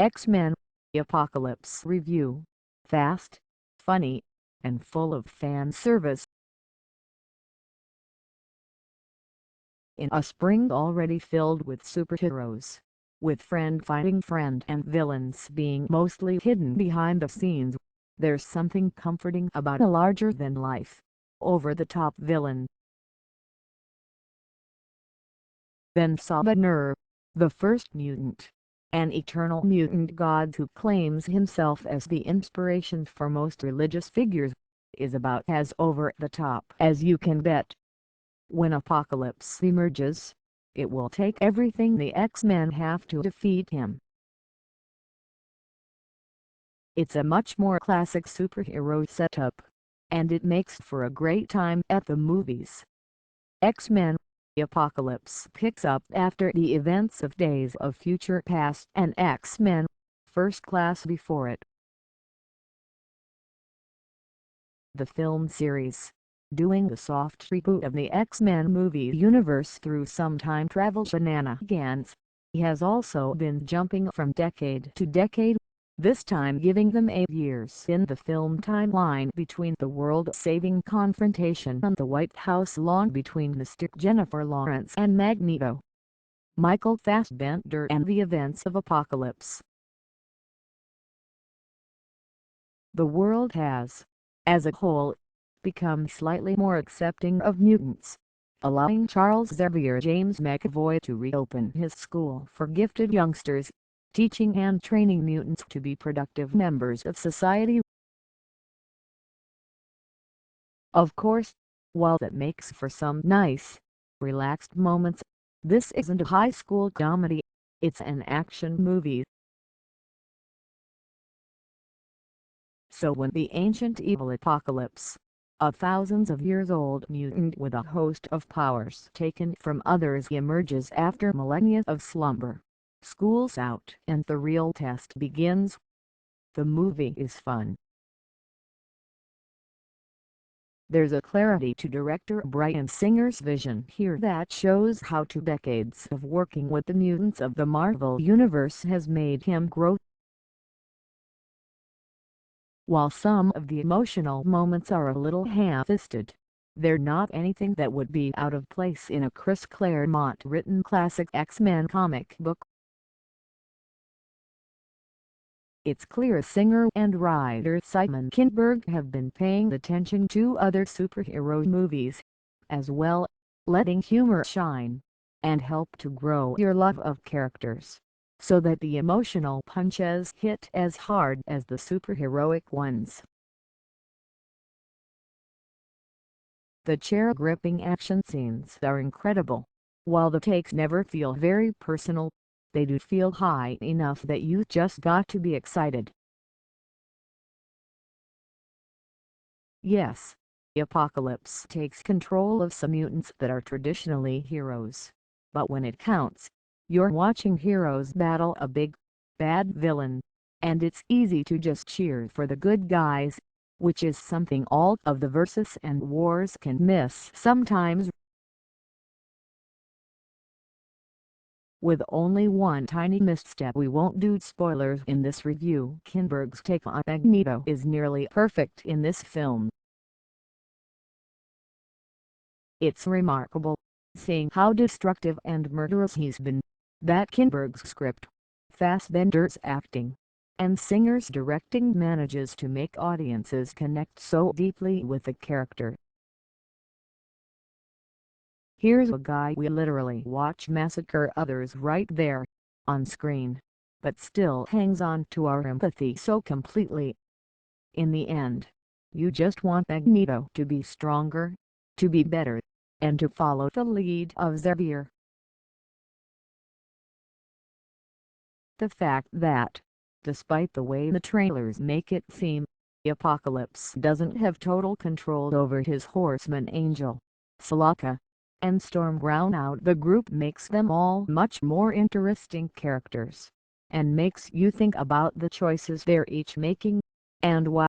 X-Men Apocalypse Review. Fast, funny, and full of fan service. In a spring already filled with superheroes, with friend fighting friend and villains being mostly hidden behind the scenes, there's something comforting about a larger-than-life, over-the-top villain. Then Sabah Nur, the first mutant, an eternal mutant god who claims himself as the inspiration for most religious figures, is about as over-the-top as you can bet. When Apocalypse emerges, it will take everything the X-Men have to defeat him. It's a much more classic superhero setup, and it makes for a great time at the movies. X-Men Apocalypse picks up after the events of Days of Future Past and X-Men First Class before it. The film series, doing the soft reboot of the X-Men movie universe through some time travel shenanigans, has also been jumping from decade to decade, this time giving them 8 years in the film timeline between the world-saving confrontation on the White House lawn between Mystique Jennifer Lawrence and Magneto, Michael Fassbender, and the events of Apocalypse. The world has, as a whole, become slightly more accepting of mutants, allowing Charles Xavier James McAvoy to reopen his school for gifted youngsters, teaching and training mutants to be productive members of society. Of course, while that makes for some nice, relaxed moments, this isn't a high school comedy, it's an action movie. So when the ancient evil Apocalypse, a thousands of years old mutant with a host of powers taken from others, emerges after millennia of slumber, school's out and the real test begins, the movie is fun. There's a clarity to director Bryan Singer's vision here that shows how 2 decades of working with the mutants of the Marvel Universe has made him grow. While some of the emotional moments are a little ham-fisted, they're not anything that would be out of place in a Chris Claremont-written classic X-Men comic book. It's clear Singer and writer Simon Kinberg have been paying attention to other superhero movies, as well, letting humor shine, and help to grow your love of characters, so that the emotional punches hit as hard as the superheroic ones. The chair-gripping action scenes are incredible. While the takes never feel very personal, they do feel high enough that you just got to be excited. Yes, Apocalypse takes control of some mutants that are traditionally heroes, but when it counts, you're watching heroes battle a big, bad villain, and it's easy to just cheer for the good guys, which is something all of the versus and wars can miss sometimes. With only one tiny misstep, we won't do spoilers in this review. Kinberg's take on Magneto is nearly perfect in this film. It's remarkable, seeing how destructive and murderous he's been, that Kinberg's script, Fassbender's acting, and Singer's directing manages to make audiences connect so deeply with the character. Here's a guy we literally watch massacre others right there, on screen, but still hangs on to our empathy so completely. In the end, you just want Magneto to be stronger, to be better, and to follow the lead of Xavier. The fact that, despite the way the trailers make it seem, Apocalypse doesn't have total control over his horseman angel, Psylocke, and Storm round out the group makes them all much more interesting characters, and makes you think about the choices they're each making, and why.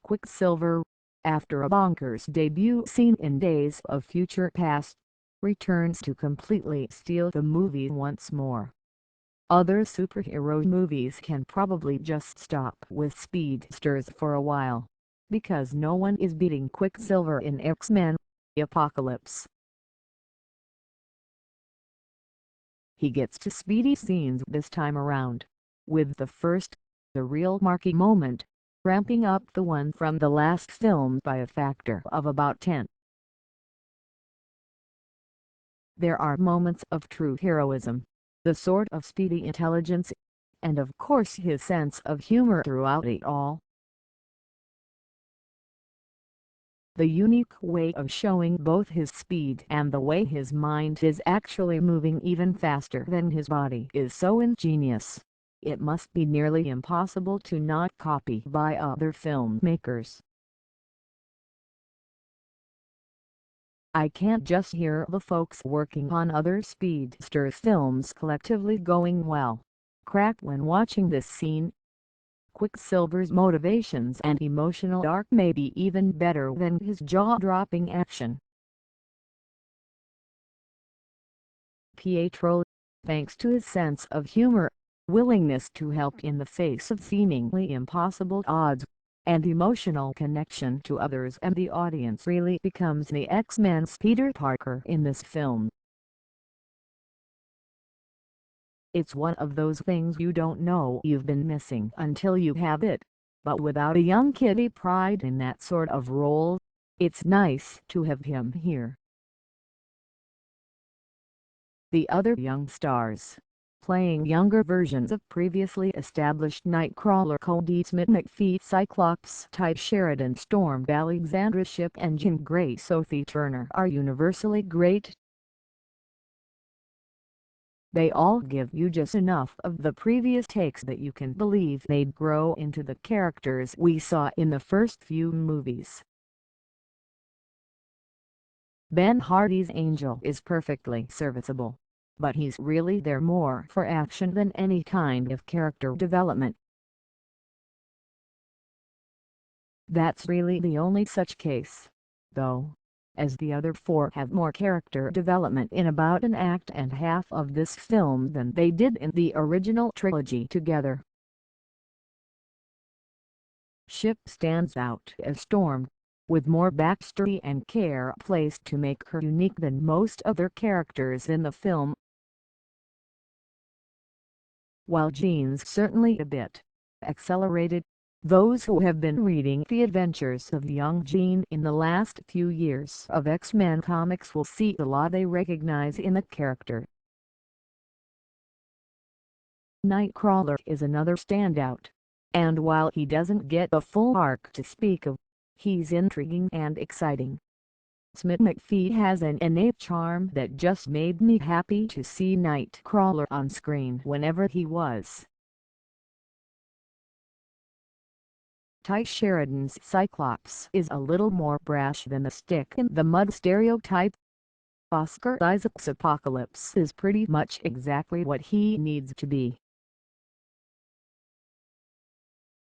Quicksilver, after a bonkers debut scene in Days of Future Past, returns to completely steal the movie once more. Other superhero movies can probably just stop with speedsters for a while, because no one is beating Quicksilver in X-Men: Apocalypse. He gets to speedy scenes this time around, with the first, the real marquee moment, ramping up the one from the last film by a factor of about 10. There are moments of true heroism, the sort of speedy intelligence, and of course his sense of humor throughout it all. The unique way of showing both his speed and the way his mind is actually moving even faster than his body is so ingenious, it must be nearly impossible to not copy by other filmmakers. I can't just hear the folks working on other speedster films collectively going, well, crap, when watching this scene. Quicksilver's motivations and emotional arc may be even better than his jaw-dropping action. Pietro, thanks to his sense of humor, willingness to help in the face of seemingly impossible odds, and emotional connection to others, and the audience really becomes the X-Men's Peter Parker in this film. It's one of those things you don't know you've been missing until you have it, but without a young Kitty Pryde in that sort of role, it's nice to have him here. The other young stars, playing younger versions of previously established Nightcrawler Cody Smith-McPhee, Cyclops Ty Sheridan, Storm Alexandra Shipp, and Jean Grey Sophie Turner, are universally great. They all give you just enough of the previous takes that you can believe they'd grow into the characters we saw in the first few movies. Ben Hardy's Angel is perfectly serviceable, but he's really there more for action than any kind of character development. That's really the only such case, though, as the other four have more character development in about an act and half of this film than they did in the original trilogy together. Shipp stands out as Storm, with more backstory and care placed to make her unique than most other characters in the film. While Jean's certainly a bit accelerated, those who have been reading the adventures of young Jean in the last few years of X-Men comics will see a lot they recognize in the character. Nightcrawler is another standout, and while he doesn't get a full arc to speak of, he's intriguing and exciting. Smith-McPhee has an innate charm that just made me happy to see Nightcrawler on screen whenever he was. Ty Sheridan's Cyclops is a little more brash than the stick-in-the-mud stereotype. Oscar Isaac's Apocalypse is pretty much exactly what he needs to be.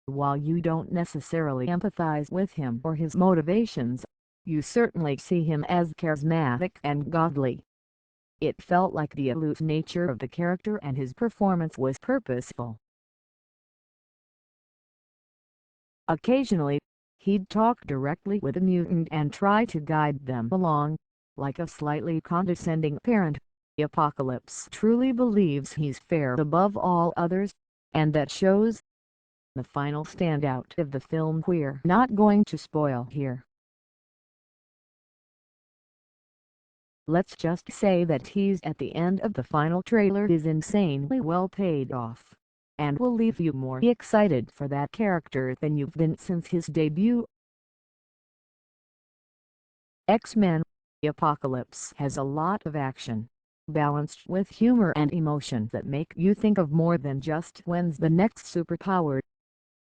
While you don't necessarily empathize with him or his motivations, you certainly see him as charismatic and godly. It felt like the aloof nature of the character and his performance was purposeful. Occasionally, he'd talk directly with a mutant and try to guide them along, like a slightly condescending parent. Apocalypse truly believes he's fair above all others, and that shows. The final standout of the film we're not going to spoil here. Let's just say that tease at the end of the final trailer is insanely well paid off, and will leave you more excited for that character than you've been since his debut. X-Men: Apocalypse has a lot of action, balanced with humor and emotion that make you think of more than just when's the next superpower.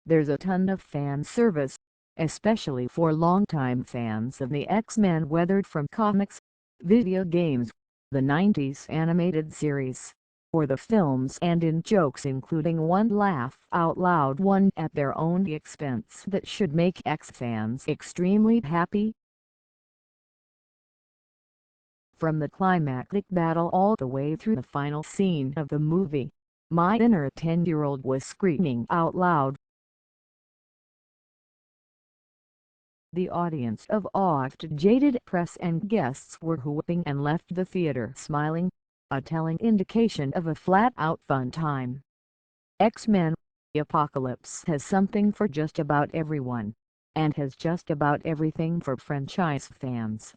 There's a ton of fan service, especially for longtime fans of the X-Men, whether from comics, video games, the 90s animated series, or the films, and in jokes including one laugh-out-loud one at their own expense that should make X-fans extremely happy. From the climactic battle all the way through the final scene of the movie, My inner 10-year-old was screaming out loud. The audience of oft-jaded press and guests were whooping and left the theater smiling, a telling indication of a flat-out fun time. X-Men: Apocalypse has something for just about everyone, and has just about everything for franchise fans.